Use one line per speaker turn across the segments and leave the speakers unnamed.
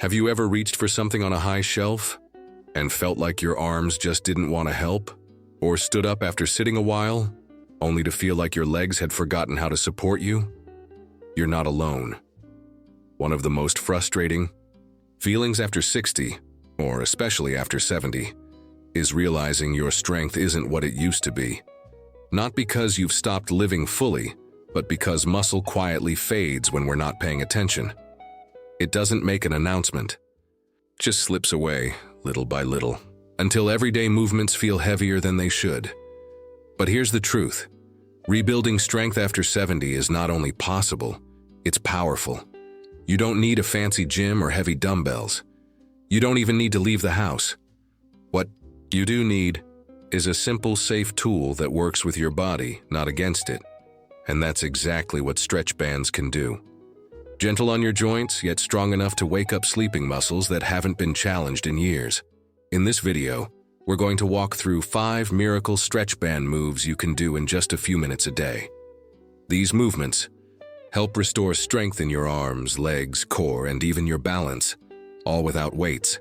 Have you ever reached for something on a high shelf and felt like your arms just didn't want to help? Or stood up after sitting a while, only to feel like your legs had forgotten how to support you? You're not alone. One of the most frustrating feelings after 60, or especially after 70, is realizing your strength isn't what it used to be. Not because you've stopped living fully, but because muscle quietly fades when we're not paying attention. It doesn't make an announcement, just slips away little by little, until everyday movements feel heavier than they should. But here's the truth. Rebuilding strength after 70 is not only possible, it's powerful. You don't need a fancy gym or heavy dumbbells. You don't even need to leave the house. What you do need is a simple, safe tool that works with your body, not against it. And that's exactly what stretch bands can do. Gentle on your joints, yet strong enough to wake up sleeping muscles that haven't been challenged in years. In this video, we're going to walk through 5 miracle stretch band moves you can do in just a few minutes a day. These movements help restore strength in your arms, legs, core, and even your balance, all without weights.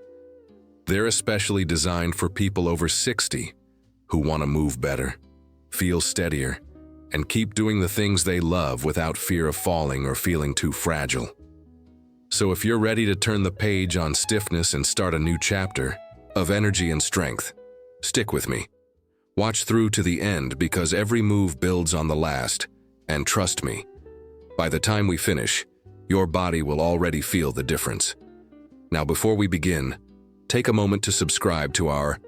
They're especially designed for people over 60 who want to move better, feel steadier, and keep doing the things they love without fear of falling or feeling too fragile. So if you're ready to turn the page on stiffness and start a new chapter of energy and strength, stick with me. Watch through to the end because every move builds on the last, and trust me, by the time we finish, your body will already feel the difference. Now before we begin, take a moment to subscribe to our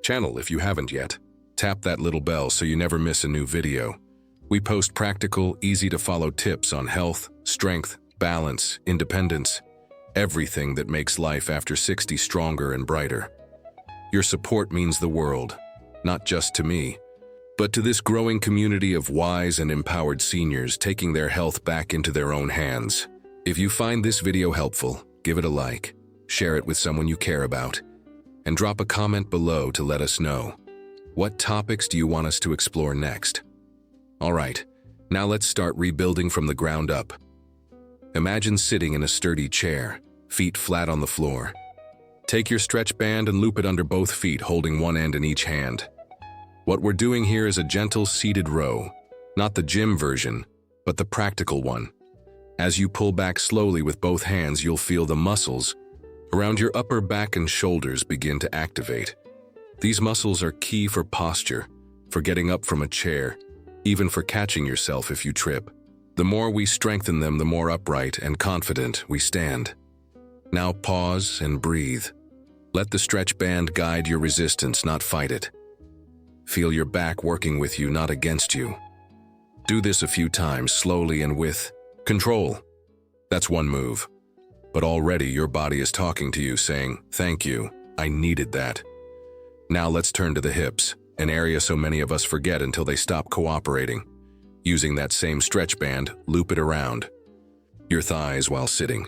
channel if you haven't yet. Tap that little bell so you never miss a new video. We post practical, easy-to-follow tips on health, strength, balance, independence, everything that makes life after 60 stronger and brighter. Your support means the world, not just to me, but to this growing community of wise and empowered seniors taking their health back into their own hands. If you find this video helpful, give it a like, share it with someone you care about, and drop a comment below to let us know. What topics do you want us to explore next? Alright, now let's start rebuilding from the ground up. Imagine sitting in a sturdy chair, feet flat on the floor. Take your stretch band and loop it under both feet, holding one end in each hand. What we're doing here is a gentle seated row, not the gym version, but the practical one. As you pull back slowly with both hands, you'll feel the muscles around your upper back and shoulders begin to activate. These muscles are key for posture, for getting up from a chair, even for catching yourself if you trip. The more we strengthen them, the more upright and confident we stand. Now pause and breathe. Let the stretch band guide your resistance, not fight it. Feel your back working with you, not against you. Do this a few times, slowly and with control. That's one move. But already your body is talking to you, saying, "Thank you, I needed that." Now let's turn to the hips, an area so many of us forget until they stop cooperating. Using that same stretch band, loop it around your thighs while sitting.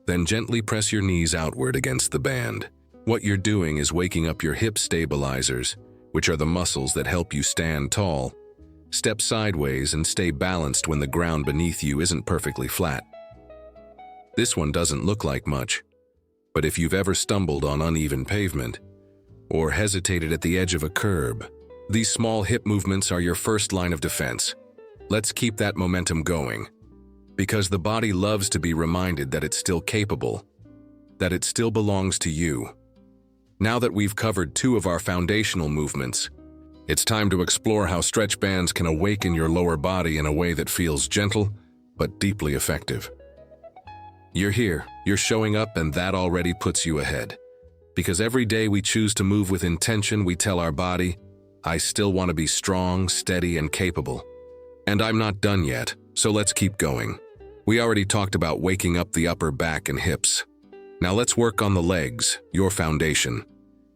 Then gently press your knees outward against the band. What you're doing is waking up your hip stabilizers, which are the muscles that help you stand tall, step sideways, and stay balanced when the ground beneath you isn't perfectly flat. This one doesn't look like much, but if you've ever stumbled on uneven pavement or hesitated at the edge of a curb, these small hip movements are your first line of defense. Let's keep that momentum going, because the body loves to be reminded that it's still capable, that it still belongs to you. Now that we've covered 2 of our foundational movements, it's time to explore how stretch bands can awaken your lower body in a way that feels gentle but deeply effective. You're here, you're showing up, and that already puts you ahead. Because every day we choose to move with intention, we tell our body, "I still want to be strong, steady, and capable. And I'm not done yet, so let's keep going." We already talked about waking up the upper back and hips. Now let's work on the legs, your foundation.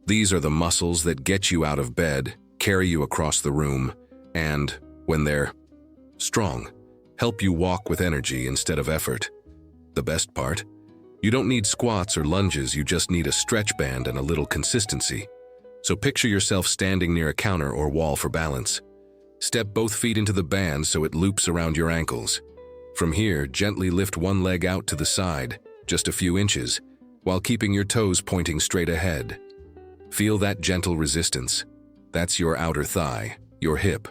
These are the muscles that get you out of bed, carry you across the room, and, when they're strong, help you walk with energy instead of effort. The best part? You don't need squats or lunges, you just need a stretch band and a little consistency. So picture yourself standing near a counter or wall for balance. Step both feet into the band so it loops around your ankles. From here, gently lift one leg out to the side, just a few inches, while keeping your toes pointing straight ahead. Feel that gentle resistance. That's your outer thigh, your hip,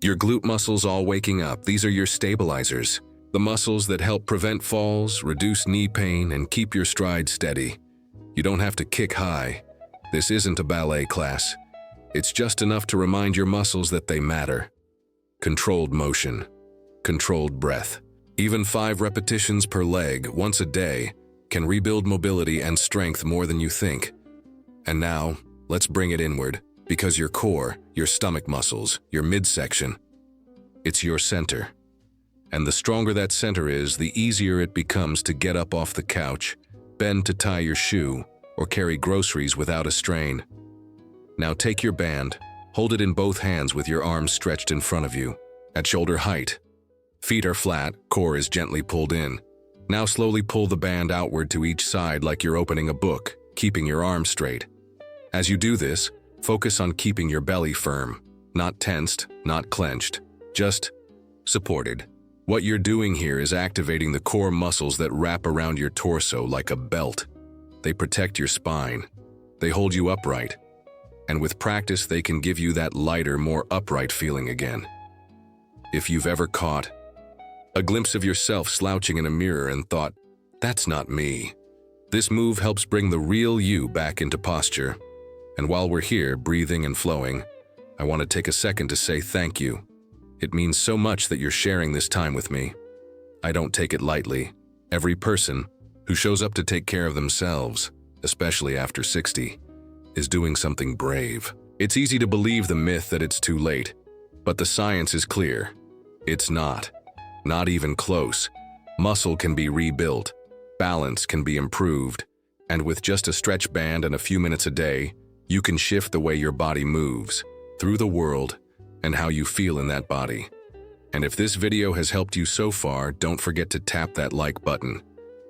your glute muscles all waking up. These are your stabilizers, the muscles that help prevent falls, reduce knee pain, and keep your stride steady. You don't have to kick high. This isn't a ballet class. It's just enough to remind your muscles that they matter. Controlled motion, controlled breath. Even 5 repetitions per leg once a day can rebuild mobility and strength more than you think. And now, let's bring it inward, because your core, your stomach muscles, your midsection, it's your center. And the stronger that center is, the easier it becomes to get up off the couch, bend to tie your shoe, or carry groceries without a strain. Now take your band, hold it in both hands with your arms stretched in front of you, at shoulder height. Feet are flat, core is gently pulled in. Now slowly pull the band outward to each side like you're opening a book, keeping your arms straight. As you do this, focus on keeping your belly firm, not tensed, not clenched, just supported. What you're doing here is activating the core muscles that wrap around your torso like a belt. They protect your spine. They hold you upright. And with practice, they can give you that lighter, more upright feeling again. If you've ever caught a glimpse of yourself slouching in a mirror and thought, "That's not me," this move helps bring the real you back into posture. And while we're here, breathing and flowing, I want to take a second to say thank you. It means so much that you're sharing this time with me. I don't take it lightly. Every person who shows up to take care of themselves, especially after 60, is doing something brave. It's easy to believe the myth that it's too late, but the science is clear. It's not. Not even close. Muscle can be rebuilt, balance can be improved, and with just a stretch band and a few minutes a day, you can shift the way your body moves through the world and how you feel in that body. And if this video has helped you so far, don't forget to tap that like button.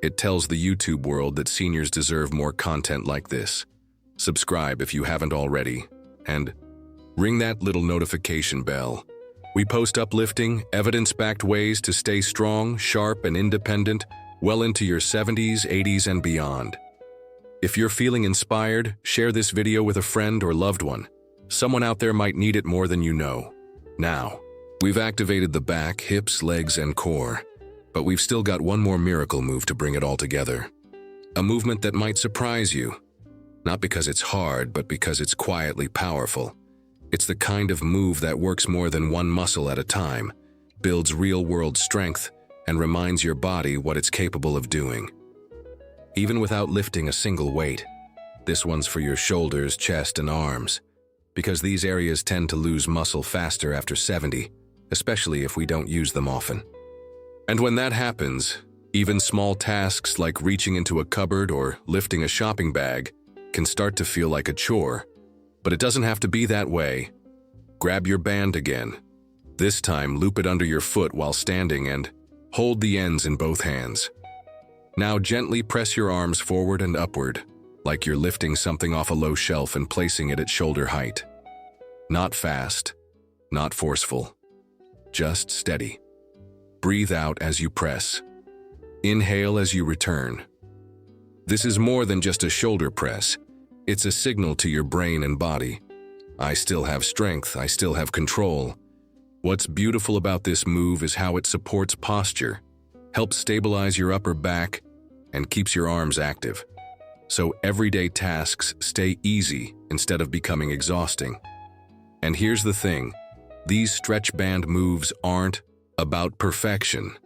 It tells the YouTube world that seniors deserve more content like this. Subscribe if you haven't already, and ring that little notification bell. We post uplifting, evidence-backed ways to stay strong, sharp, and independent well into your 70s, 80s, and beyond. If you're feeling inspired, share this video with a friend or loved one. Someone out there might need it more than you know. Now, we've activated the back, hips, legs, and core, but we've still got one more miracle move to bring it all together. A movement that might surprise you. Not because it's hard, but because it's quietly powerful. It's the kind of move that works more than one muscle at a time, builds real-world strength, and reminds your body what it's capable of doing. Even without lifting a single weight. This one's for your shoulders, chest, and arms, because these areas tend to lose muscle faster after 70, especially if we don't use them often. And when that happens, even small tasks like reaching into a cupboard or lifting a shopping bag can start to feel like a chore. But it doesn't have to be that way. Grab your band again. This time, loop it under your foot while standing and hold the ends in both hands. Now gently press your arms forward and upward, like you're lifting something off a low shelf and placing it at shoulder height. Not fast, not forceful, just steady. Breathe out as you press. Inhale as you return. This is more than just a shoulder press. It's a signal to your brain and body. I still have strength, I still have control. What's beautiful about this move is how it supports posture, helps stabilize your upper back, and keeps your arms active. So everyday tasks stay easy instead of becoming exhausting. And here's the thing, these stretch band moves aren't about perfection.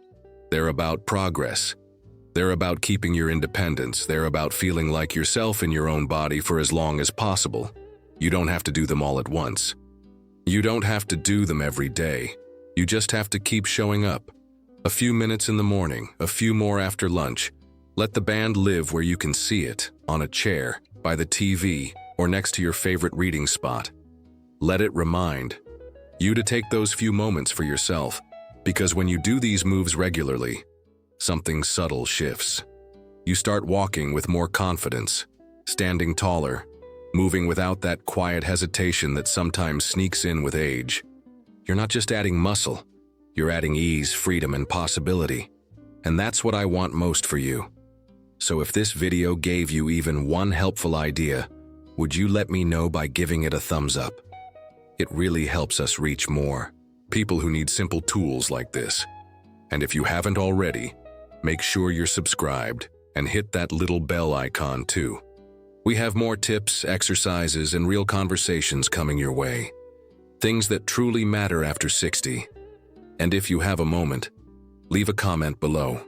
They're about progress. They're about keeping your independence. They're about feeling like yourself in your own body for as long as possible. You don't have to do them all at once. You don't have to do them every day. You just have to keep showing up. A few minutes in the morning, a few more after lunch. Let the band live where you can see it, on a chair, by the TV, or next to your favorite reading spot. Let it remind you to take those few moments for yourself, because when you do these moves regularly, something subtle shifts. You start walking with more confidence, standing taller, moving without that quiet hesitation that sometimes sneaks in with age. You're not just adding muscle, you're adding ease, freedom, and possibility. And that's what I want most for you. So if this video gave you even one helpful idea, would you let me know by giving it a thumbs up? It really helps us reach more people who need simple tools like this. And if you haven't already, make sure you're subscribed and hit that little bell icon too. We have more tips, exercises, and real conversations coming your way. Things that truly matter after 60. And if you have a moment, leave a comment below.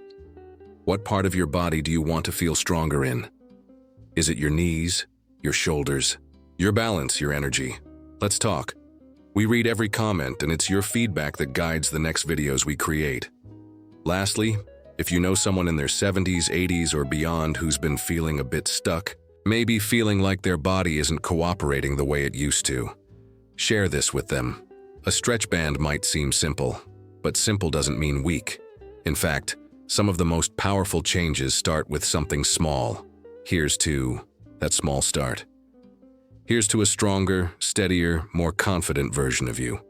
What part of your body do you want to feel stronger in? Is it your knees, your shoulders, your balance, your energy? Let's talk. We read every comment, and it's your feedback that guides the next videos we create. Lastly, if you know someone in their 70s, 80s, or beyond who's been feeling a bit stuck, maybe feeling like their body isn't cooperating the way it used to, share this with them. A stretch band might seem simple, but simple doesn't mean weak. In fact, some of the most powerful changes start with something small. Here's to that small start. Here's to a stronger, steadier, more confident version of you.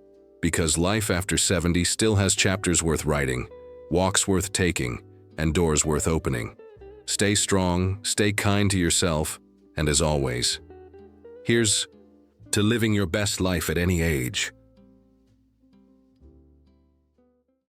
Because life after 70 still has chapters worth writing, walks worth taking, and doors worth opening. Stay strong, stay kind to yourself, and as always, here's to living your best life at any age.